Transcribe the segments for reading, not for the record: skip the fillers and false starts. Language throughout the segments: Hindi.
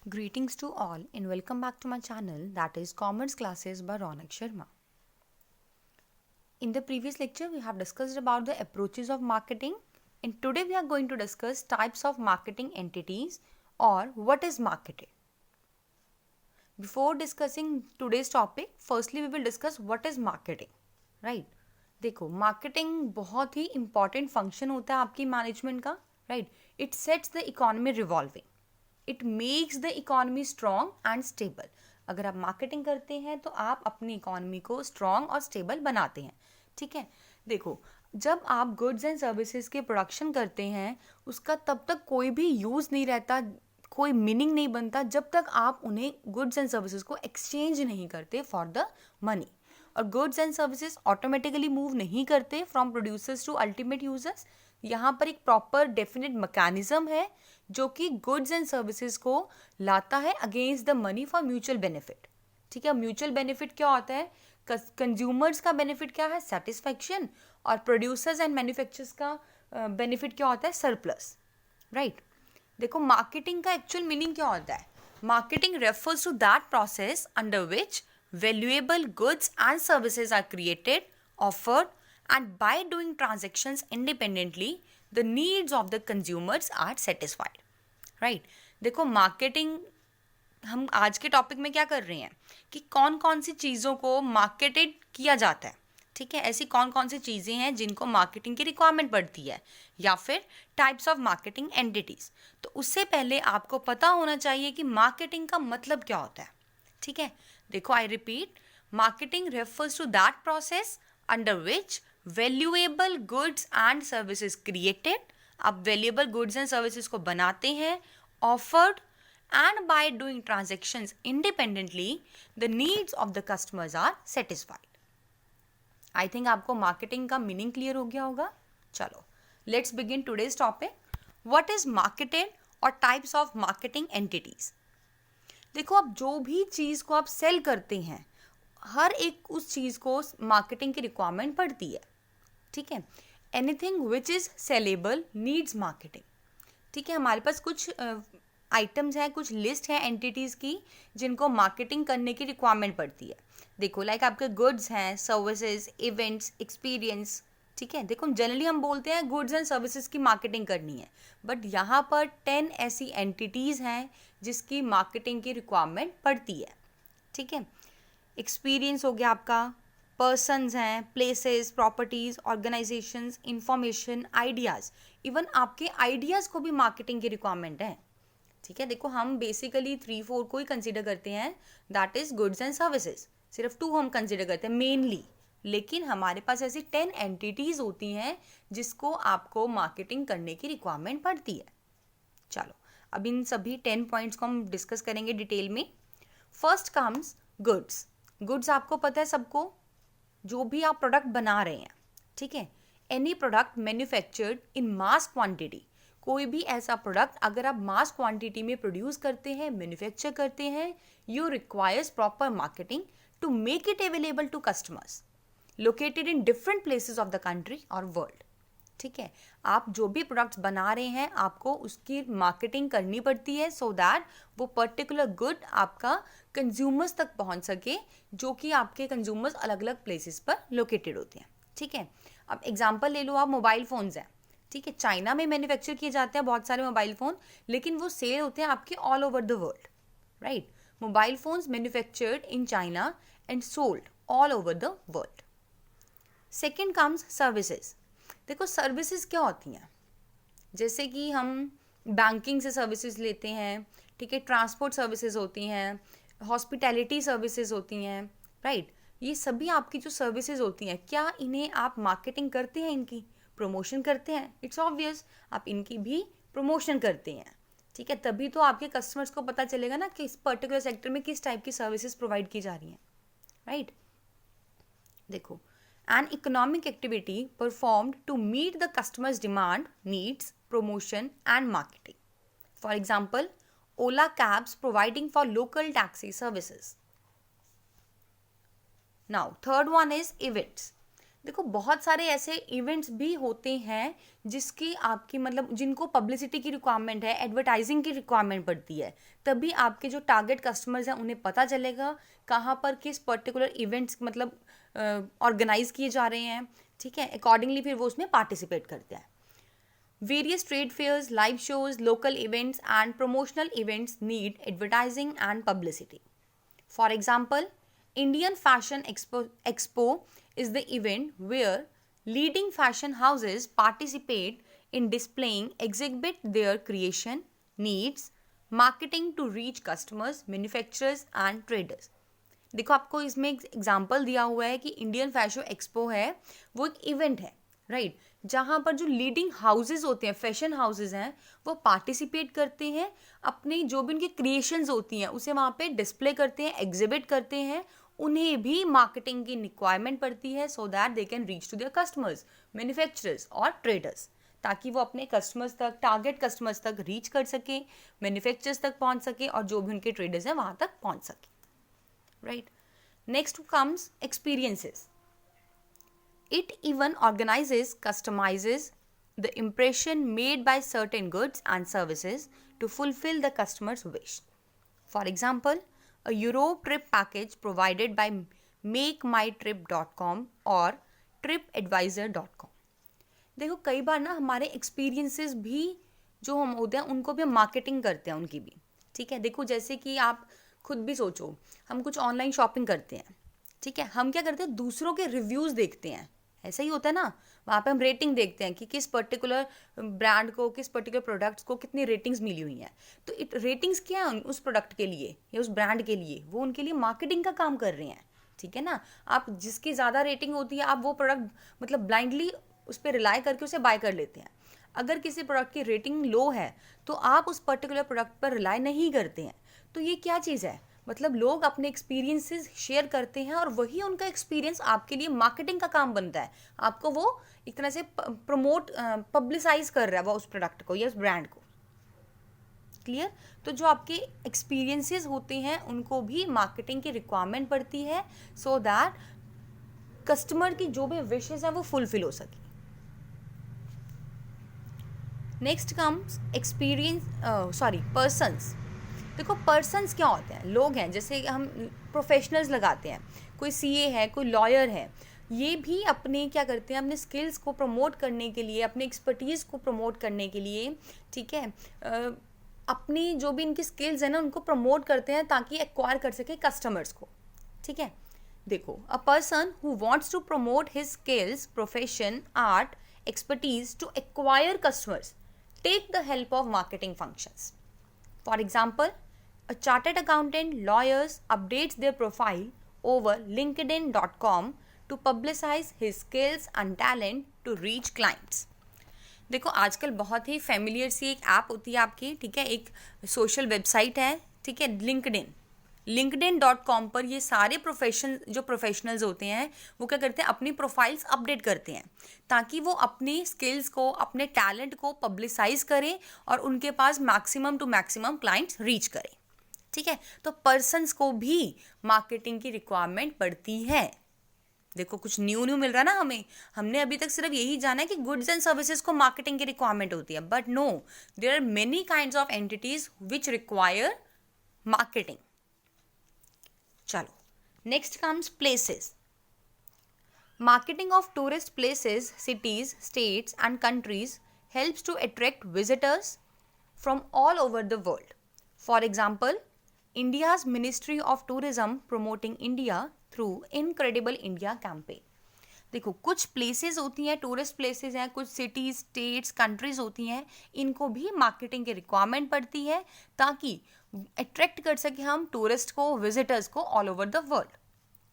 Greetings to all and welcome back to my channel, that is Commerce Classes by Ronak Sharma. In the previous lecture we have discussed about the approaches of marketing, and today we are going to discuss types of marketing entities or what is marketed. Before discussing today's topic, firstly we will discuss what is marketing, right? देखो, मार्केटिंग बहुत ही इंपॉर्टेंट फंक्शन होता है आपकी मैनेजमेंट का, right? It sets the economy revolving, it makes the economy strong and stable. अगर आप मार्केटिंग करते हैं तो आप अपनी इकोनॉमी को स्ट्रॉन्ग और स्टेबल बनाते हैं. ठीक है, देखो, जब आप गुड्स एंड सर्विसेज के प्रोडक्शन करते हैं उसका तब तक कोई भी यूज़ नहीं रहता, कोई मीनिंग नहीं बनता जब तक आप उन्हें गुड्स एंड सर्विसेज को एक्सचेंज नहीं करते फॉर द मनी. और goods and services automatically move नहीं करते from producers to ultimate users. यहाँ पर एक प्रॉपर डेफिनेट मैकेनिज्म है जो कि गुड्स एंड सर्विसेज को लाता है against the money for mutual benefit. ठीक है, म्यूचुअल बेनिफिट क्या होता है? कंज्यूमर्स का बेनिफिट क्या है? सेटिस्फैक्शन. और प्रोड्यूसर्स एंड मैन्युफैक्चरर्स का बेनिफिट क्या होता है? Surplus, right? देखो, मार्केटिंग का एक्चुअल मीनिंग क्या होता है? Marketing refers to that process under which valuable goods and services are created, offered, and by doing transactions independently, the needs of the consumers are satisfied. Right? देखो, मार्केटिंग हम आज के टॉपिक में क्या कर रहे हैं कि कौन कौन सी चीज़ों को मार्केटेड किया जाता है. ठीक है, ऐसी कौन कौन सी चीज़ें हैं जिनको मार्केटिंग की रिक्वायरमेंट पड़ती है, या फिर टाइप्स ऑफ मार्केटिंग एंटिटीज़. तो उससे पहले आपको पता होना चाहिए कि मार्केटिंग का मतलब क्या होता है. ठीक है, देखो, I repeat, marketing refers to that process under which valuable goods and services created. आप वैल्यूएबल गुड्स एंड सर्विसेज को बनाते हैं, offered, and by doing transactions independently the needs of the customers are satisfied. I think आपको मार्केटिंग का मीनिंग क्लियर हो गया होगा. चलो, let's begin today's topic. What is marketed और टाइप्स ऑफ मार्केटिंग एंटिटीज. देखो, अब जो भी चीज़ को आप सेल करते हैं हर एक उस चीज़ को मार्केटिंग की रिक्वायरमेंट पड़ती है. ठीक है, anything which is saleable needs marketing. ठीक है, हमारे पास कुछ आइटम्स हैं, कुछ लिस्ट है एंटिटीज़ की जिनको मार्केटिंग करने की रिक्वायरमेंट पड़ती है. देखो, लाइक आपके गुड्स हैं, सर्विसेज, इवेंट्स, एक्सपीरियंस. ठीक है, देखो, जनरली हम बोलते हैं गुड्स एंड सर्विसेज की मार्केटिंग करनी है, बट यहाँ पर 10 ऐसी एंटिटीज़ हैं जिसकी मार्केटिंग की रिक्वायरमेंट पड़ती है. ठीक है, एक्सपीरियंस हो गया आपका, पर्सन्स हैं, places, properties, organisations, information, ideas. Even आपके आइडियाज़ को भी मार्केटिंग की रिक्वायरमेंट है. ठीक है, देखो, हम बेसिकली 3-4 को ही कंसिडर करते हैं, that is goods and services. सिर्फ 2 हम कंसिडर करते हैं मेनली, लेकिन हमारे पास ऐसी 10 एंटिटीज़ होती हैं जिसको आपको मार्केटिंग करने की रिक्वायरमेंट पड़ती है. चलो, अब इन सभी 10 पॉइंट्स को हम डिस्कस करेंगे डिटेल में. First comes goods. गुड्स आपको पता है सबको, जो भी आप प्रोडक्ट बना रहे हैं. ठीक है, any product manufactured in mass quantity. कोई भी ऐसा प्रोडक्ट अगर आप मास क्वांटिटी में प्रोड्यूस करते हैं, मैन्युफैक्चर करते हैं, you requires proper marketing to make it available to customers located in different places of the country और वर्ल्ड. ठीक है, आप जो भी प्रोडक्ट्स बना रहे हैं आपको उसकी मार्केटिंग करनी पड़ती है सो दैट वो पर्टिकुलर गुड आपका कंज्यूमर्स तक पहुंच सके, जो कि आपके कंज्यूमर्स अलग अलग प्लेसेस पर लोकेटेड होते हैं. ठीक है, अब एग्जांपल ले लो, आप मोबाइल फ़ोन्स हैं. ठीक है, चाइना में मैन्युफैक्चर किए जाते हैं बहुत सारे मोबाइल फ़ोन, लेकिन वो सेल होते हैं आपके all over the world. Right, mobile phones manufactured in China and sold all over the world. Second comes services. देखो, सर्विसेज क्या होती हैं? जैसे कि हम बैंकिंग से सर्विसेज लेते हैं. ठीक है, ट्रांसपोर्ट सर्विसेज होती हैं, हॉस्पिटैलिटी सर्विसेज होती हैं, राइट? ये सभी आपकी जो सर्विसेज होती हैं, क्या इन्हें आप मार्केटिंग करते हैं, इनकी प्रमोशन करते हैं? इट्स ऑब्वियस, आप इनकी भी प्रमोशन करते हैं. ठीक है, तभी तो आपके कस्टमर्स को पता चलेगा ना कि इस पर्टिकुलर सेक्टर में किस टाइप की सर्विसेज प्रोवाइड की जा रही हैं, राइट? देखो, an economic activity performed to meet the customer's demand, needs, promotion and marketing. For example, Ola cabs providing for local taxi services. Now, third one is events. देखो बहुत सारे ऐसे इवेंट्स भी होते हैं जिसकी आपकी मतलब जिनको पब्लिसिटी की रिक्वायरमेंट है, एडवर्टाइजिंग की रिक्वायरमेंट पड़ती है, तभी आपके जो टारगेट कस्टमर्स हैं उन्हें पता चलेगा कहाँ पर किस पर्टिकुलर इवेंट्स मतलब ऑर्गेनाइज किए जा रहे हैं, ठीक है, अकॉर्डिंगली फिर वो उसमें पार्टिसिपेट करते हैं. Various trade fairs, live shows, local events, and promotional events need advertising and publicity. For example, Indian Fashion Expo is the event where leading fashion houses participate in displaying, exhibit their creation, needs, marketing to reach customers, manufacturers and traders. देखो आपको इसमें एक एग्जाम्पल दिया हुआ है कि इंडियन फैशन एक्सपो है, वो एक इवेंट है, राइट, जहाँ पर जो लीडिंग हाउसेज होते हैं, फैशन हाउसेज हैं, वो पार्टिसिपेट करते हैं, अपने जो भी उनकी क्रिएशंस होती हैं उसे वहाँ पे डिस्प्ले करते हैं, एग्जिबिट करते हैं. उन्हें भी मार्केटिंग की रिक्वायरमेंट पड़ती है so that they can reach to their customers, manufacturers और ट्रेडर्स, ताकि वो अपने कस्टमर्स तक, टारगेट कस्टमर्स तक रीच कर सकें, मैन्युफैक्चरर्स तक पहुँच सके और जो भी उनके ट्रेडर्स हैं वहाँ तक पहुँच सके. Right. Next comes experiences. It even organizes, customizes the impression made by certain goods and services to fulfill the customer's wish. For example, a Europe trip package provided by MakeMyTrip.com or TripAdvisor.com. देखो कई बार ना हमारे एक्सपीरियंसेस भी जो हम होते हैं उनको भी हम मार्केटिंग करते हैं उनकी भी, ठीक है. देखो जैसे कि आप खुद भी सोचो, हम कुछ ऑनलाइन शॉपिंग करते हैं, ठीक है, हम क्या करते हैं, दूसरों के रिव्यूज़ देखते हैं, ऐसा ही होता है ना, वहाँ पे हम रेटिंग देखते हैं कि किस पर्टिकुलर ब्रांड को, किस पर्टिकुलर प्रोडक्ट्स को कितनी रेटिंग्स मिली हुई हैं. तो रेटिंग्स क्या है उस प्रोडक्ट के लिए या उस ब्रांड के लिए, वो उनके लिए मार्केटिंग का काम कर रहे हैं, ठीक है ना. आप जिसकी ज़्यादा रेटिंग होती है आप वो प्रोडक्ट मतलब ब्लाइंडली उस पर रिलाई करके उसे बाय कर लेते हैं. अगर किसी प्रोडक्ट की रेटिंग लो है तो आप उस पर्टिकुलर प्रोडक्ट पर रिलाई नहीं करते हैं. तो ये क्या चीज़ है, मतलब लोग अपने एक्सपीरियंसेस शेयर करते हैं और वही उनका एक्सपीरियंस आपके लिए मार्केटिंग का काम बनता है. आपको वो एक तरह से प्रमोट, पब्लिसाइज कर रहा है वो उस प्रोडक्ट को या उस ब्रांड को. क्लियर. तो जो आपके एक्सपीरियंसेस होते हैं उनको भी मार्केटिंग की रिक्वायरमेंट पड़ती है सो दैट कस्टमर की जो भी विशेस हैं वो फुलफिल हो सके. Next comes persons. देखो पर्सन्स क्या होते हैं, लोग हैं, जैसे हम प्रोफेशनल्स लगाते हैं, कोई सीए है, कोई लॉयर है, ये भी अपने क्या करते हैं, अपने स्किल्स को प्रमोट करने के लिए, अपने एक्सपर्टीज़ को प्रमोट करने के लिए, ठीक है, अपनी जो भी इनकी स्किल्स हैं ना उनको प्रमोट करते हैं ताकि एक्वायर कर सके कस्टमर्स को, ठीक है. देखो a person who wants to promote his skills, profession, art, expertise to acquire customers take the help of marketing functions. For example, a chartered accountant, lawyers updates their profile over linkedin.com to publicize his skills and talent to reach clients. देखो आजकल बहुत ही फेमिलियर सी एक ऐप होती है आपकी, ठीक है, एक सोशल वेबसाइट है, ठीक है, linkedin.com पर ये सारे प्रोफेशनल्स होते हैं वो क्या करते हैं, अपनी प्रोफाइल्स अपडेट करते हैं ताकि वो अपनी स्किल्स को, अपने टैलेंट को पब्लिसाइज करें और उनके पास maximum to maximum clients reach करें, ठीक है. तो पर्सन्स को भी मार्केटिंग की रिक्वायरमेंट पड़ती है. देखो कुछ न्यू मिल रहा है ना हमें, हमने अभी तक सिर्फ यही जाना है कि गुड्स एंड सर्विसेज को मार्केटिंग की रिक्वायरमेंट होती है, but no, there are many kinds of entities which require marketing. चलो next comes places. Marketing of tourist places, cities, states and countries helps to attract visitors from all over the world. For example, India's Ministry of Tourism promoting India through Incredible India campaign. देखो कुछ प्लेसेस होती हैं, टूरिस्ट प्लेसेस हैं, कुछ सिटीज, स्टेट्स, कंट्रीज होती हैं, इनको भी मार्केटिंग की रिक्वायरमेंट पड़ती है ताकि अट्रैक्ट कर सके हम टूरिस्ट को, विजिटर्स को all over the world,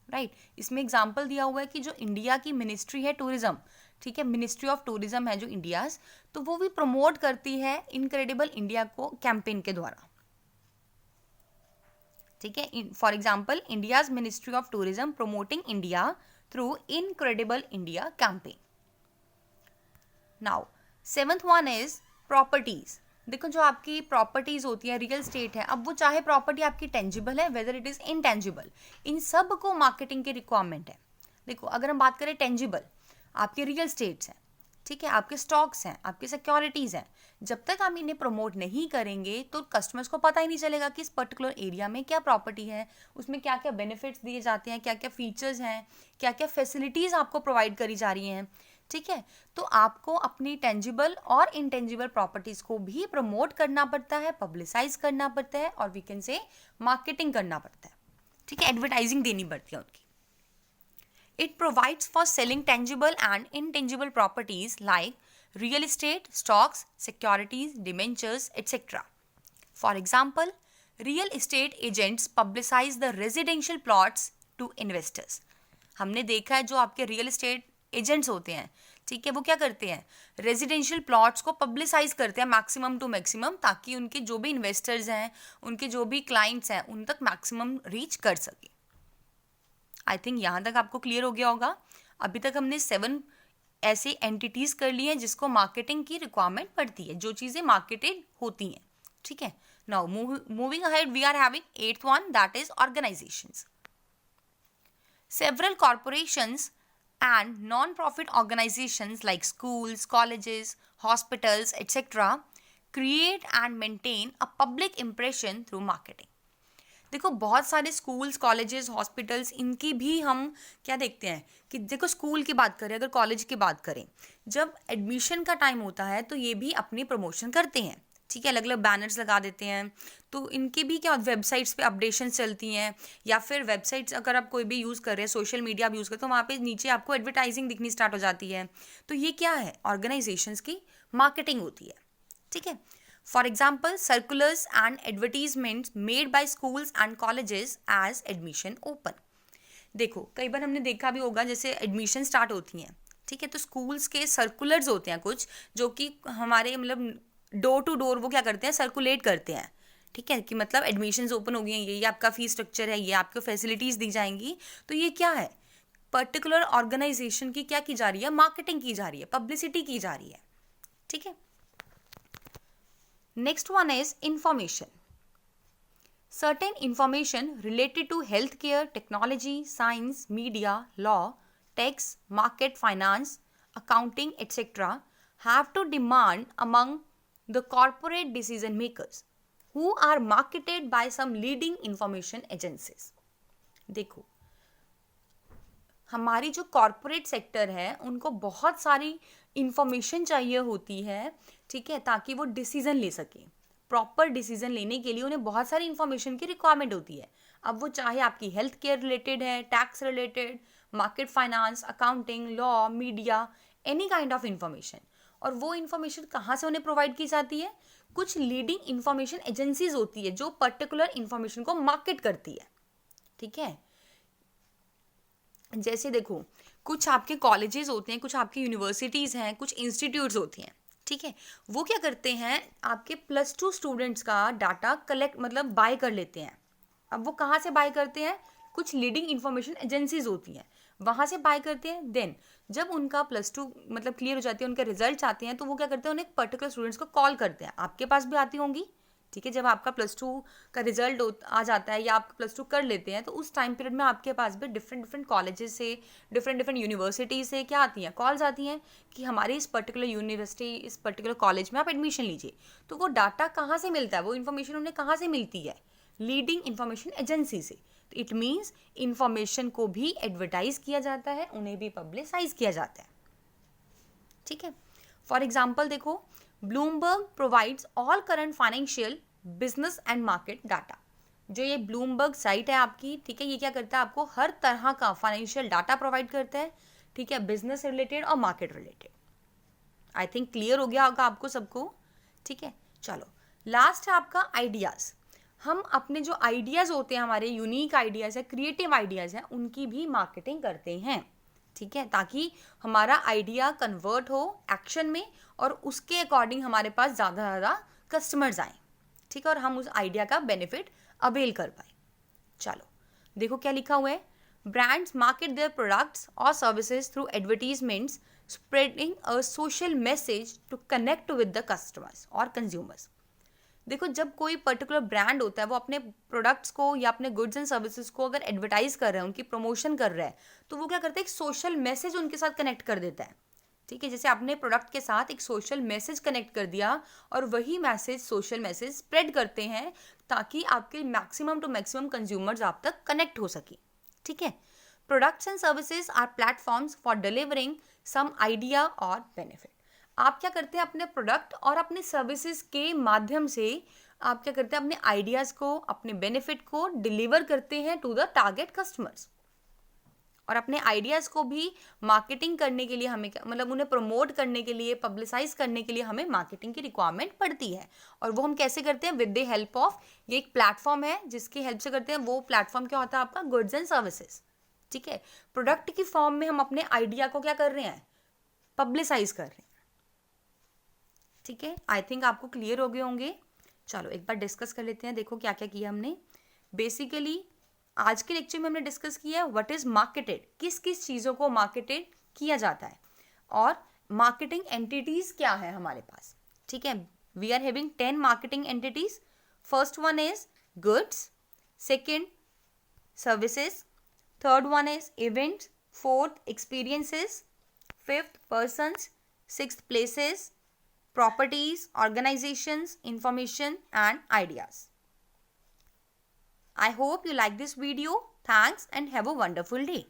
right. इसमें एग्जाम्पल दिया हुआ है कि जो इंडिया की मिनिस्ट्री है टूरिज्म, ठीक है, मिनिस्ट्री ऑफ टूरिज्म है जो इंडियाज, तो वो भी प्रमोट करती है इनक्रेडिबल इंडिया को कैंपेन के द्वारा, ठीक है. For example, India's ministry of tourism promoting India through incredible India campaign. Now seventh one is properties. देखो जो आपकी प्रॉपर्टीज होती है, रियल स्टेट है, अब वो चाहे प्रॉपर्टी आपकी टेंजिबल है, वेदर इट इज इनटेंजिबल, इन सब को मार्केटिंग की रिक्वायरमेंट है. देखो अगर हम बात करें टेंजिबल, आपके रियल स्टेट्स हैं, ठीक है, आपके स्टॉक्स हैं, आपके सिक्योरिटीज़ हैं। जब तक आप इन्हें प्रमोट नहीं करेंगे तो कस्टमर्स को पता ही नहीं चलेगा कि इस पर्टिकुलर एरिया में क्या प्रॉपर्टी है, उसमें क्या क्या बेनिफिट्स दिए जाते हैं, क्या क्या फीचर्स हैं, क्या क्या फैसिलिटीज़ आपको प्रोवाइड करी जा रही हैं, ठीक है। तो आपको अपनी टेंजिबल और इनटेंजिबल प्रॉपर्टीज़ को भी प्रमोट करना पड़ता है, पब्लिसाइज करना पड़ता है, और वी कैन से मार्केटिंग करना पड़ता है, ठीक है, एडवर्टाइजिंग देनी पड़ती है उनकी। It provides for selling tangible and intangible properties like real estate, stocks, securities, debentures, etc. For example, real estate agents publicize the residential plots to investors. हमने देखा है जो आपके रियल एस्टेट एजेंट्स होते हैं, ठीक है, वो क्या करते हैं, रेजिडेंशियल प्लॉट्स को पब्लिसाइज करते हैं मैक्सिमम टू मैक्सिमम, ताकि उनके जो भी इन्वेस्टर्स हैं, उनके जो भी क्लाइंट्स हैं, उन तक मैक्सिमम रीच कर सके। आई थिंक यहाँ तक आपको क्लियर हो गया होगा। अभी तक हमने 7 ऐसे एंटिटीज़ कर ली हैं जिसको मार्केटिंग की रिक्वायरमेंट पड़ती है, जो चीज़ें मार्केटेड होती हैं, ठीक है। Now moving ahead we are having 8th one, that is organisations. Several corporations and non-profit organizations like schools, colleges, hospitals, etc. create and maintain a public impression through marketing. देखो बहुत सारे स्कूल्स, कॉलेजेस, हॉस्पिटल्स, इनकी भी हम क्या देखते हैं कि देखो स्कूल की बात करें, अगर कॉलेज की बात करें, जब एडमिशन का टाइम होता है तो ये भी अपनी प्रमोशन करते हैं, ठीक है, अलग अलग बैनर्स लगा देते हैं। तो इनके भी क्या वेबसाइट्स पे अपडेशन चलती हैं, या फिर वेबसाइट्स अगर आप कोई भी यूज़ कर रहे हैं, सोशल मीडिया आप यूज़ करते हैं, तो वहाँ पे नीचे आपको एडवर्टाइजिंग दिखनी स्टार्ट हो जाती है। तो ये क्या है, ऑर्गेनाइजेशंस की मार्केटिंग होती है, ठीक है। For example, circulars and advertisements made by schools and colleges as admission open. देखो कई बार हमने देखा भी होगा, जैसे एडमिशन स्टार्ट होती हैं, ठीक है, तो स्कूल्स के सर्कुलर्स होते हैं कुछ, जो कि हमारे मतलब डोर टू डोर वो क्या करते हैं, सर्कुलेट करते हैं, ठीक है, कि मतलब एडमिशन्स ओपन हो गई हैं, ये आपका फीस स्ट्रक्चर है, ये आपको फैसिलिटीज़ दी जाएंगी। तो ये क्या है, पर्टिकुलर ऑर्गेनाइजेशन की क्या की जा रही है, मार्केटिंग की जा रही है, पब्लिसिटी की जा रही है, ठीक है। Next one is information. Certain information related to healthcare, technology, science, media, law, tax, market, finance, accounting, etc. have to demand among the corporate decision makers who are marketed by some leading information agencies. देखो हमारी जो कॉरपोरेट सेक्टर है उनको बहुत सारी इंफॉर्मेशन चाहिए होती है, ठीक है, ताकि वो डिसीजन ले सकें। प्रॉपर डिसीजन लेने के लिए उन्हें बहुत सारी इंफॉर्मेशन की रिक्वायरमेंट होती है। अब वो चाहे आपकी हेल्थ केयर रिलेटेड है, tax related, market finance, accounting, law, media, any kind of information. और वो इंफॉर्मेशन कहाँ से उन्हें प्रोवाइड की जाती है, कुछ लीडिंग इंफॉर्मेशन एजेंसीज होती है जो पर्टिकुलर इंफॉर्मेशन को मार्केट करती है, ठीक है। जैसे देखो कुछ आपके कॉलेजेस होते हैं, कुछ आपकी यूनिवर्सिटीज़ हैं, कुछ इंस्टीट्यूट्स होती हैं, ठीक है, वो क्या करते हैं, आपके +2 स्टूडेंट्स का डाटा कलेक्ट मतलब बाय कर लेते हैं। अब वो कहाँ से बाय करते हैं, कुछ लीडिंग इंफॉर्मेशन एजेंसीज होती हैं, वहाँ से बाय करते हैं। देन जब उनका +2 मतलब क्लियर हो जाती है, उनके रिजल्ट आते हैं, तो वो क्या करते हैं, उन्हें पर्टिकुलर स्टूडेंट्स को कॉल करते हैं। आपके पास भी आती होंगी, ठीक है, जब आपका +2 का रिजल्ट आ जाता है या आप +2 कर लेते हैं, तो उस टाइम पीरियड में आपके पास भी डिफरेंट कॉलेजेस से, डिफरेंट यूनिवर्सिटीज से क्या आती हैं, कॉल्स आती हैं कि हमारी इस पर्टिकुलर यूनिवर्सिटी, इस पर्टिकुलर कॉलेज में आप एडमिशन लीजिए। तो वो डाटा कहाँ से मिलता है, वो इन्फॉर्मेशन उन्हें कहाँ से मिलती है, लीडिंग इंफॉर्मेशन एजेंसी से। तो इट मीन्स इंफॉर्मेशन को भी एडवर्टाइज किया जाता है, उन्हें भी पब्लिसाइज किया जाता है, ठीक है। फॉर एग्जाम्पल देखो, Bloomberg provides all current financial, business and market data. जो ये ब्लूमबर्ग साइट है आपकी, ठीक है, ये क्या करता है, आपको हर तरह का फाइनेंशियल डाटा प्रोवाइड करता है, ठीक है, बिजनेस रिलेटेड और market related. I think clear हो गया होगा आपको सबको, ठीक है। चलो लास्ट है आपका आइडियाज़। हम अपने जो आइडियाज़ होते हैं, हमारे यूनिक आइडियाज़ है, क्रिएटिव आइडियाज़ हैं, उनकी भी मार्केटिंग करते हैं, ठीक है, ताकि हमारा आइडिया कन्वर्ट हो एक्शन में और उसके अकॉर्डिंग हमारे पास ज़्यादा कस्टमर्स आए, ठीक है, और हम उस आइडिया का बेनिफिट अवेल कर पाए। चलो देखो क्या लिखा हुआ है, ब्रांड्स मार्केट देयर प्रोडक्ट्स और services through advertisements spreading a social message to connect with the customers और कंज्यूमर्स। देखो जब कोई पर्टिकुलर ब्रांड होता है वो अपने प्रोडक्ट्स को या अपने गुड्स एंड सर्विसेज को अगर एडवर्टाइज कर रहा है, उनकी प्रमोशन कर रहा है, तो वो क्या करता है, एक सोशल मैसेज उनके साथ कनेक्ट कर देता है। ठीक है, जैसे अपने प्रोडक्ट के साथ एक सोशल मैसेज कनेक्ट कर दिया और वही मैसेज, सोशल मैसेज स्प्रेड करते हैं ताकि आपके मैक्सिमम टू मैक्सिमम कंज्यूमर्स आप तक कनेक्ट हो सके। ठीक है, products and services are platforms for delivering some idea और बेनिफिट। आप क्या करते हैं, अपने प्रोडक्ट और अपने सर्विसेज के माध्यम से आप क्या करते हैं, अपने आइडियाज़ को, अपने बेनिफिट को डिलीवर करते हैं टू द टारगेट कस्टमर्स। और अपने आइडियाज़ को भी मार्केटिंग करने के लिए हमें मतलब उन्हें प्रमोट करने के लिए, पब्लिसाइज करने के लिए हमें मार्केटिंग की रिक्वायरमेंट पड़ती है। और वो हम कैसे करते हैं, विद द हेल्प ऑफ, ये एक प्लेटफॉर्म है जिसकी हेल्प से करते हैं। वो प्लेटफॉर्म क्या होता है, आपका गुड्स एंड सर्विसेज। ठीक है, प्रोडक्ट की फॉर्म में हम अपने आइडिया को क्या कर रहे हैं, पब्लिसाइज कर रहे हैं। ठीक है, आई थिंक आपको क्लियर हो गए होंगे। चलो एक बार डिस्कस कर लेते हैं, देखो क्या क्या किया हमने। बेसिकली आज के लेक्चर में हमने डिस्कस किया है व्हाट इज मार्केटेड, किस किस चीज़ों को मार्केटेड किया जाता है, और मार्केटिंग एंटिटीज क्या है हमारे पास। ठीक है, we are having 10 marketing entities. First one is goods, second services, third one is events, fourth experiences, fifth persons, sixth places, properties, organizations, information and ideas. I hope you like this video. Thanks and have a wonderful day.